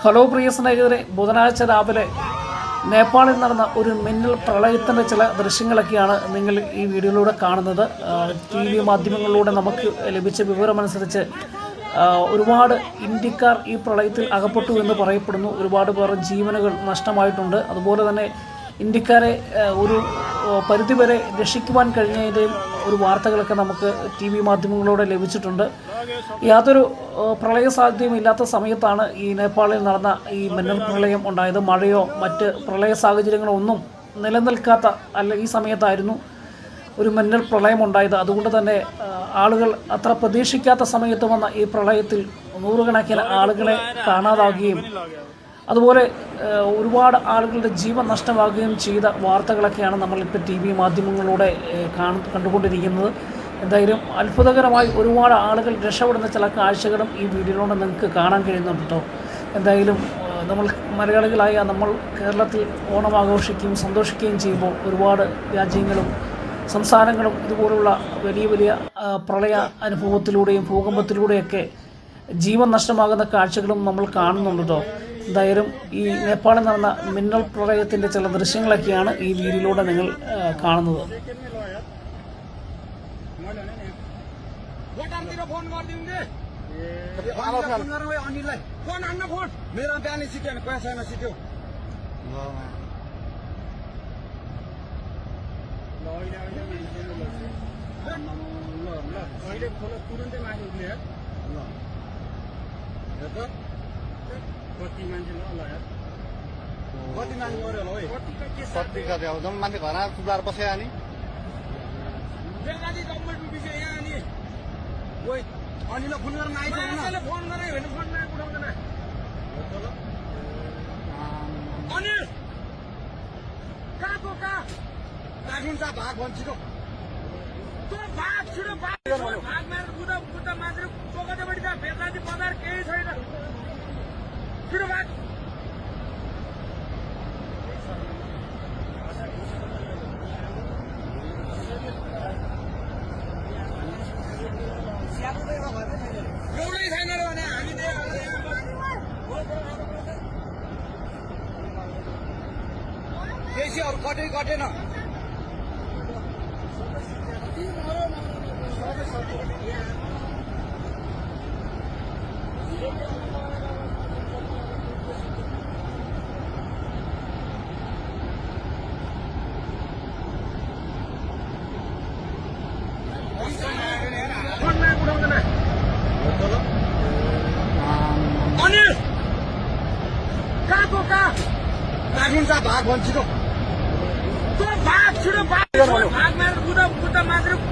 Hello പ്രിയ സ്നേഹിതരെ, ബുധനാഴ്ച രാവിലെ നേപ്പാളിൽ നടന്ന ഒരു മിന്നൽ പ്രളയത്തിൻ്റെ ചില ദൃശ്യങ്ങളൊക്കെയാണ് നിങ്ങൾ ഈ വീഡിയോയിലൂടെ കാണുന്നത്. TV മാധ്യമങ്ങളിലൂടെ നമുക്ക് ലഭിച്ച വിവരമനുസരിച്ച് ഒരുപാട് ഇന്ത്യക്കാർ ഈ പ്രളയത്തിൽ അകപ്പെട്ടു എന്ന് പറയപ്പെടുന്നു. ഒരുപാട് പേർ ജീവനുകൾ നഷ്ടമായിട്ടുണ്ട്. അതുപോലെ തന്നെ ഇന്ത്യക്കാരെ ഒരു പരിധിവരെ രക്ഷിക്കുവാൻ കഴിഞ്ഞതിൻ്റെയും ഒരു വാർത്തകളൊക്കെ നമുക്ക് TV മാധ്യമങ്ങളിലൂടെ ലഭിച്ചിട്ടുണ്ട്. യാതൊരു പ്രളയ സാധ്യതയും ഇല്ലാത്ത സമയത്താണ് ഈ നേപ്പാളിൽ നടന്ന ഈ മിന്നൽ പ്രളയം ഉണ്ടായത്. മഴയോ മറ്റ് പ്രളയ സാഹചര്യങ്ങളോ ഒന്നും നിലനിൽക്കാത്ത ഈ സമയത്തായിരുന്നു ഒരു മിന്നൽ പ്രളയം ഉണ്ടായത്. അതുകൊണ്ട് തന്നെ ആളുകൾ അത്ര പ്രതീക്ഷിക്കാത്ത സമയത്ത് വന്ന ഈ പ്രളയത്തിൽ നൂറുകണക്കിന് ആളുകളെ കാണാതാകുകയും അതുപോലെ ഒരുപാട് ആളുകളുടെ ജീവൻ നഷ്ടമാകുകയും ചെയ്ത വാർത്തകളൊക്കെയാണ് നമ്മളിപ്പോൾ TV മാധ്യമങ്ങളിലൂടെ കണ്ടുകൊണ്ടിരിക്കുന്നത്. എന്തായാലും അത്ഭുതകരമായി ഒരുപാട് ആളുകൾ രക്ഷപ്പെടുന്ന ചില കാഴ്ചകളും ഈ വീഡിയോയിലൂടെ നിങ്ങൾക്ക് കാണാൻ കഴിയുന്നുണ്ട് കേട്ടോ. എന്തായാലും നമ്മൾ മലയാളികളായ നമ്മൾ കേരളത്തിൽ ഓണം ആഘോഷിക്കുകയും സന്തോഷിക്കുകയും ചെയ്യുമ്പോൾ ഒരുപാട് രാജ്യങ്ങളും സംസ്ഥാനങ്ങളും ഇതുപോലുള്ള വലിയ വലിയ പ്രളയ അനുഭവത്തിലൂടെയും ഭൂകമ്പത്തിലൂടെയൊക്കെ ജീവൻ നഷ്ടമാകുന്ന കാഴ്ചകളും നമ്മൾ കാണുന്നുണ്ട് കേട്ടോ. എന്തായാലും ഈ നേപ്പാളിൽ നടന്ന മിന്നൽ പ്രളയത്തിൻ്റെ ചില ദൃശ്യങ്ങളൊക്കെയാണ് ഈ വീഡിയോയിലൂടെ നിങ്ങൾ കാണുന്നത്. कति मान्छे मऱ्यो होला है कति कति अब जम्मा मान्छे घरमा सुधार बसेको नि बेगादी गभर्नमेन्ट विषय यहाँ नि ओइ अनिल फोन गर्न आइसक्यो फोन गरे भने फोन मा उठाउँदैन अनिल कहाँको कहाँ राखिन्छ भाग भन्छिटो त्यो भाग छिटो भाग मारेर बुढा मान्छेले चोकते बढी त बेगादी बजार केही छैन छिटो भाग एउटै छैन र भने हामी बेसी अरू कटेन अनिल कहाँको कहाँ राखिन्छ भाग भन्छिटो त्यो भाग छिटो भाग मारेर बुढा मान्छेले